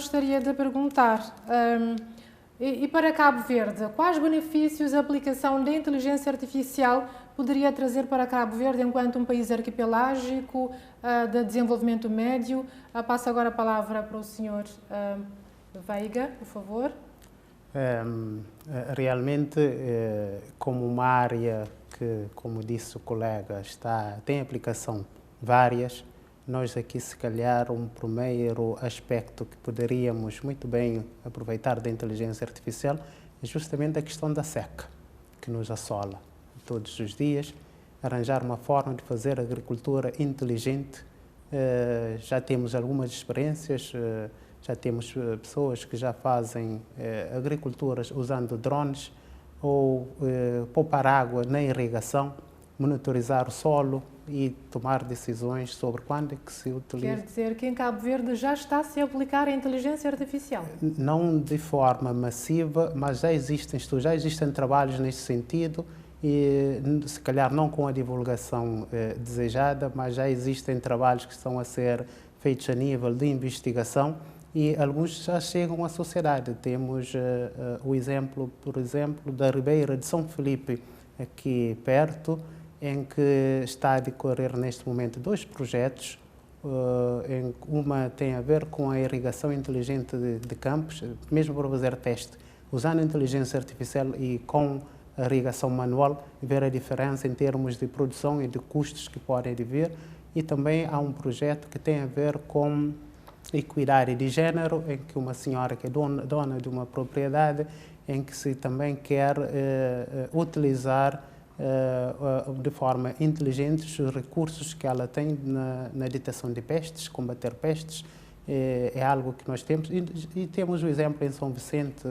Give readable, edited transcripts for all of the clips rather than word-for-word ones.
gostaria de perguntar, e para Cabo Verde, quais benefícios a aplicação da inteligência artificial poderia trazer para Cabo Verde enquanto um país arquipelágico de desenvolvimento médio? Passo agora a palavra para o Sr. Veiga, por favor. Realmente, como uma área que, como disse o colega, tem aplicação várias, nós aqui, se calhar, um primeiro aspecto que poderíamos muito bem aproveitar da inteligência artificial é justamente a questão da seca, que nos assola todos os dias, arranjar uma forma de fazer agricultura inteligente. Já temos algumas experiências, já temos pessoas que já fazem agriculturas usando drones ou poupar água na irrigação, monitorizar o solo e tomar decisões sobre quando é que se utiliza. Quer dizer que em Cabo Verde já está-se a aplicar a inteligência artificial? Não de forma massiva, mas já existem estudos, já existem trabalhos nesse sentido e se calhar não com a divulgação desejada, mas já existem trabalhos que estão a ser feitos a nível de investigação e alguns já chegam à sociedade. Temos o exemplo, por exemplo, da Ribeira de São Felipe, aqui perto, em que está a decorrer neste momento 2 projetos. Uma tem a ver com a irrigação inteligente de campos, mesmo para fazer teste, usando a inteligência artificial e com a irrigação manual, ver a diferença em termos de produção e de custos que podem vir. E também há um projeto que tem a ver com equidade de género, em que uma senhora que é dona de uma propriedade, em que se também quer utilizar de forma inteligente os recursos que ela tem na detecção de pestes, combater pestes. É algo que nós temos. E temos o exemplo em São Vicente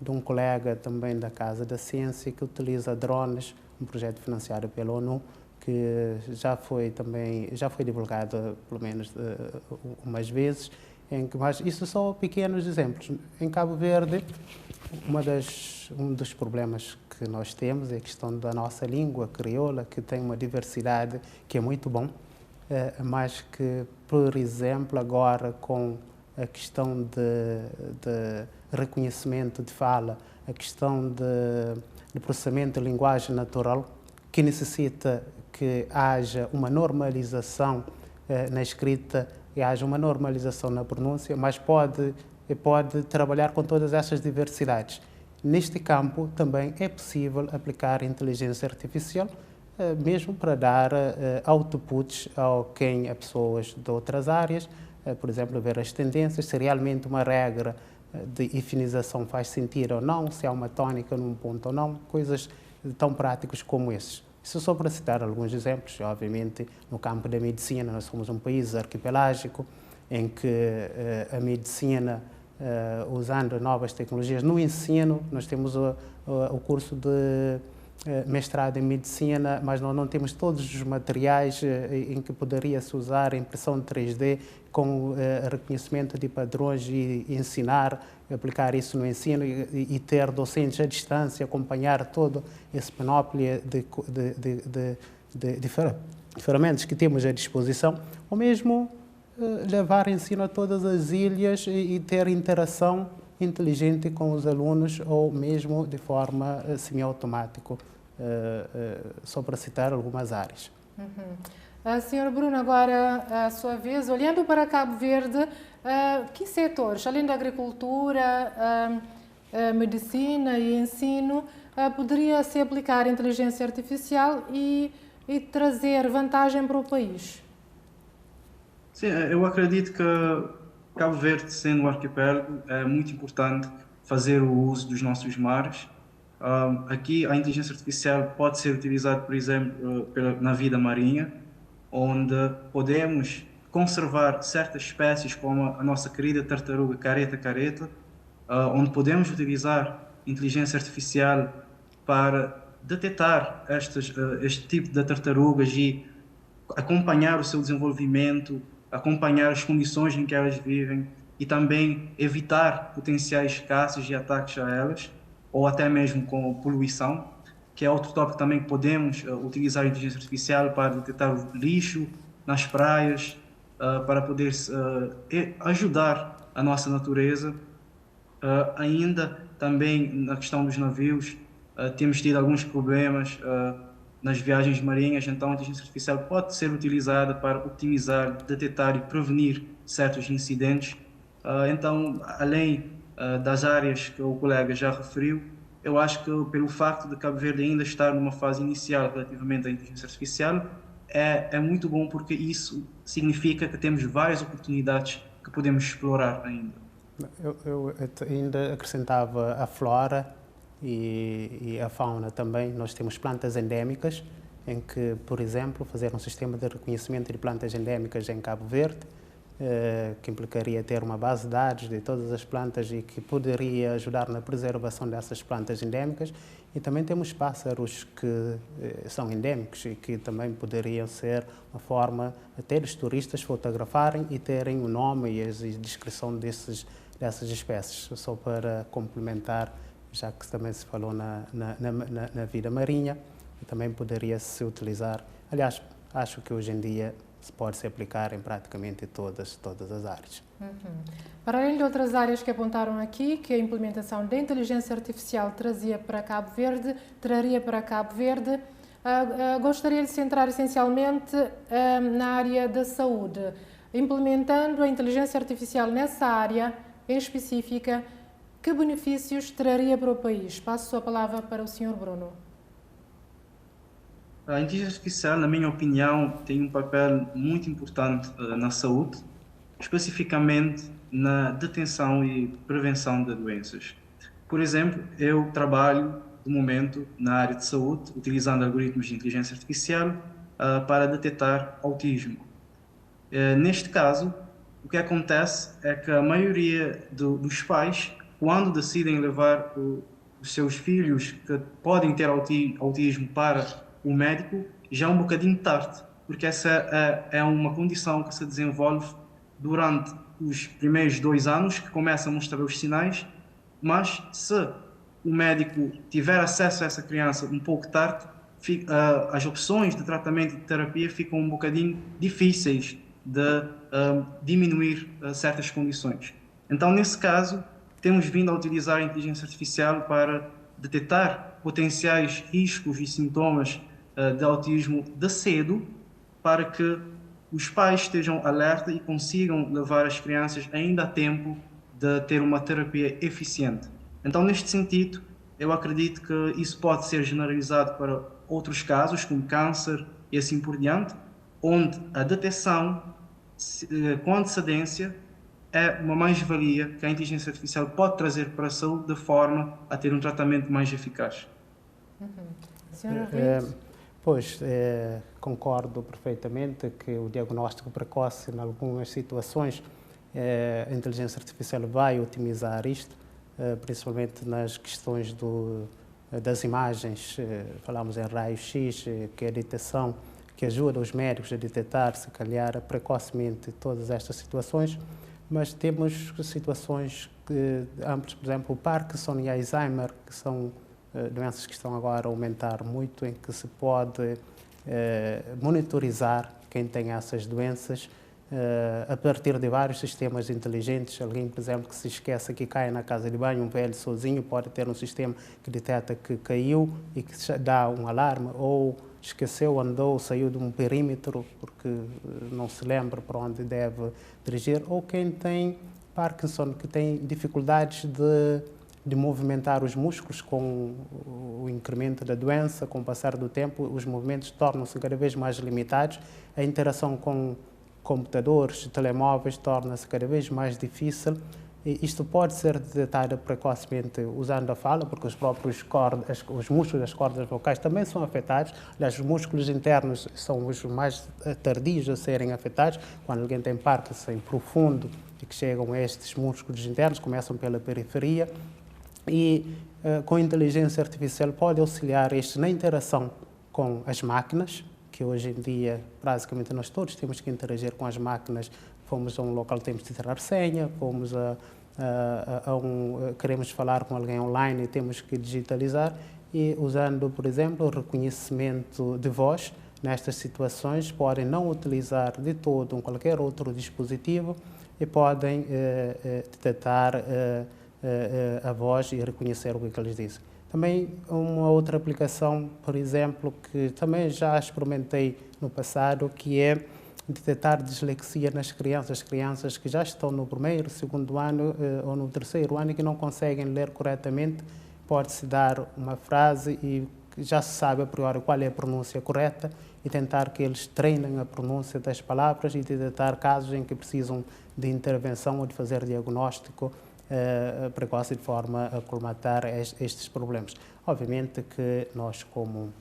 de um colega também da Casa da Ciência que utiliza drones, um projeto financiado pela ONU, que já foi divulgado pelo menos umas vezes, mas isso são pequenos exemplos. Em Cabo Verde, um dos problemas que nós temos é a questão da nossa língua crioula, que tem uma diversidade que é muito bom, mas que, por exemplo, agora com a questão de reconhecimento de fala, a questão de processamento de linguagem natural, que necessita que haja uma normalização na escrita e haja uma normalização na pronúncia, mas pode trabalhar com todas essas diversidades. Neste campo também é possível aplicar a inteligência artificial, mesmo para dar outputs a pessoas de outras áreas, por exemplo, ver as tendências, se realmente uma regra de efinização faz sentido ou não, se há uma tónica num ponto ou não, coisas tão práticas como esses. Isso só para citar alguns exemplos. Obviamente, no campo da medicina, nós somos um país arquipelágico, em que a medicina, usando novas tecnologias, no ensino, nós temos o curso de mestrado em medicina, mas não temos todos os materiais em que poderia-se usar a impressão 3D com reconhecimento de padrões e ensinar, aplicar isso no ensino e ter docentes à distância, acompanhar todo esse panóplia de ferramentas que temos à disposição, ou mesmo levar ensino a todas as ilhas e ter interação inteligente com os alunos ou mesmo de forma semiautomática, só para citar algumas áreas. Senhor Bruno, agora a sua vez, olhando para Cabo Verde, que setores, além da agricultura, medicina e ensino, poderia-se aplicar a inteligência artificial e trazer vantagem para o país? Sim, eu acredito que Cabo Verde, sendo um arquipélago, é muito importante fazer o uso dos nossos mares. Aqui a inteligência artificial pode ser utilizada, por exemplo, na vida marinha, onde podemos conservar certas espécies, como a nossa querida tartaruga careta-careta, onde podemos utilizar inteligência artificial para detectar este tipo de tartarugas e acompanhar o seu desenvolvimento, acompanhar as condições em que elas vivem e também evitar potenciais caças e ataques a elas, ou até mesmo com poluição, que é outro tópico também que podemos utilizar a inteligência artificial para detectar o lixo nas praias, para poder ajudar a nossa natureza. Ainda também na questão dos navios, temos tido alguns problemas nas viagens marinhas, então a inteligência artificial pode ser utilizada para optimizar, detectar e prevenir certos incidentes. Então, além das áreas que o colega já referiu, eu acho que pelo facto de Cabo Verde ainda estar numa fase inicial relativamente à inteligência artificial, é muito bom porque isso significa que temos várias oportunidades que podemos explorar ainda. Eu ainda acrescentava a flora e a fauna também. Nós temos plantas endémicas, em que, por exemplo, fazer um sistema de reconhecimento de plantas endémicas em Cabo Verde, que implicaria ter uma base de dados de todas as plantas e que poderia ajudar na preservação dessas plantas endémicas. E também temos pássaros que são endémicos e que também poderiam ser uma forma até dos turistas fotografarem e terem o nome e a descrição dessas espécies. Só para complementar, já que também se falou na vida marinha, também poderia se utilizar. Aliás, acho que hoje em dia se pode se aplicar em praticamente todas as áreas. Para além de outras áreas que apontaram aqui, que a implementação da inteligência artificial traria para Cabo Verde, gostaria de centrar essencialmente na área da saúde. Implementando a inteligência artificial nessa área em específica, que benefícios traria para o país? Passo a palavra para o Sr. Bruno. A inteligência artificial, na minha opinião, tem um papel muito importante na saúde, especificamente na deteção e prevenção de doenças. Por exemplo, eu trabalho, de momento, na área de saúde, utilizando algoritmos de inteligência artificial para detectar autismo. Neste caso, o que acontece é que a maioria dos pais, quando decidem levar os seus filhos que podem ter autismo para o médico, já é um bocadinho tarde, porque essa é uma condição que se desenvolve durante os primeiros 2 anos, que começa a mostrar os sinais, mas se o médico tiver acesso a essa criança um pouco tarde, as opções de tratamento e de terapia ficam um bocadinho difíceis de diminuir certas condições. Então, nesse caso, temos vindo a utilizar a inteligência artificial para detectar potenciais riscos e sintomas de autismo de cedo, para que os pais estejam alerta e consigam levar as crianças ainda a tempo de ter uma terapia eficiente. Então, neste sentido, eu acredito que isso pode ser generalizado para outros casos, como câncer e assim por diante, onde a detecção com antecedência é uma mais-valia que a inteligência artificial pode trazer para a saúde, de forma a ter um tratamento mais eficaz. Pois, concordo perfeitamente que o diagnóstico precoce, em algumas situações, a inteligência artificial vai otimizar isto, principalmente nas questões das imagens. Falamos em raio-x, que é a detecção, que ajuda os médicos a detectar, se calhar, precocemente todas estas situações, mas temos situações amplas, por exemplo, o Parkinson e Alzheimer, que são doenças que estão agora a aumentar muito, em que se pode monitorizar quem tem essas doenças a partir de vários sistemas inteligentes. Alguém, por exemplo, que se esquece que cai na casa de banho, um velho sozinho, pode ter um sistema que detecta que caiu e que dá um alarme, ou esqueceu, andou, saiu de um perímetro porque não se lembra para onde deve dirigir, ou quem tem Parkinson, que tem dificuldades de movimentar os músculos com o incremento da doença, com o passar do tempo, os movimentos tornam-se cada vez mais limitados, a interação com computadores, telemóveis, torna-se cada vez mais difícil. E isto pode ser detectado precocemente usando a fala, porque os músculos das cordas vocais também são afetados. Aliás, os músculos internos são os mais tardios a serem afetados. Quando alguém tem Parkinson profundo e que chegam a estes músculos internos, começam pela periferia, e com a inteligência artificial pode auxiliar na interação com as máquinas, que hoje em dia, basicamente, nós todos temos que interagir com as máquinas. Fomos a um local, temos de tirar senha, fomos queremos falar com alguém online e temos que digitalizar, e usando, por exemplo, o reconhecimento de voz, nestas situações podem não utilizar de todo qualquer outro dispositivo e podem detectar a voz e reconhecer o que eles dizem. Também uma outra aplicação, por exemplo, que também já experimentei no passado, que é detectar dislexia nas crianças que já estão no primeiro, segundo ano ou no terceiro ano e que não conseguem ler corretamente. Pode-se dar uma frase e já se sabe a priori qual é a pronúncia correta e tentar que eles treinem a pronúncia das palavras e detectar casos em que precisam de intervenção ou de fazer diagnóstico precoce de forma a colmatar estes problemas. Obviamente que nós, como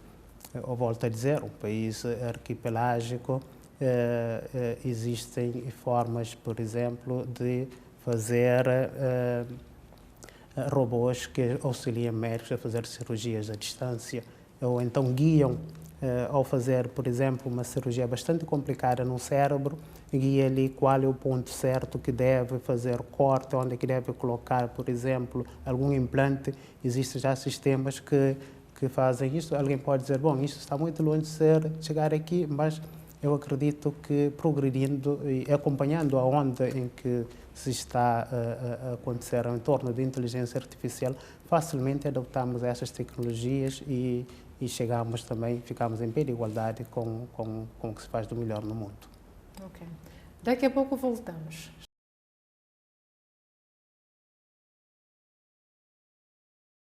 eu volto a dizer, um país arquipelágico, existem formas, por exemplo, de fazer robôs que auxiliam médicos a fazer cirurgias à distância ou então guiam ao fazer, por exemplo, uma cirurgia bastante complicada no cérebro, guia ali qual é o ponto certo que deve fazer corte, onde é que deve colocar, por exemplo, algum implante. Existem já sistemas que fazem isso. Alguém pode dizer, bom, isto está muito longe de chegar aqui, mas eu acredito que progredindo e acompanhando a onda em que se está a acontecer em torno da inteligência artificial, facilmente adotamos essas tecnologias e chegamos também, ficamos em pé de igualdade com o que se faz do melhor no mundo. Ok. Daqui a pouco voltamos.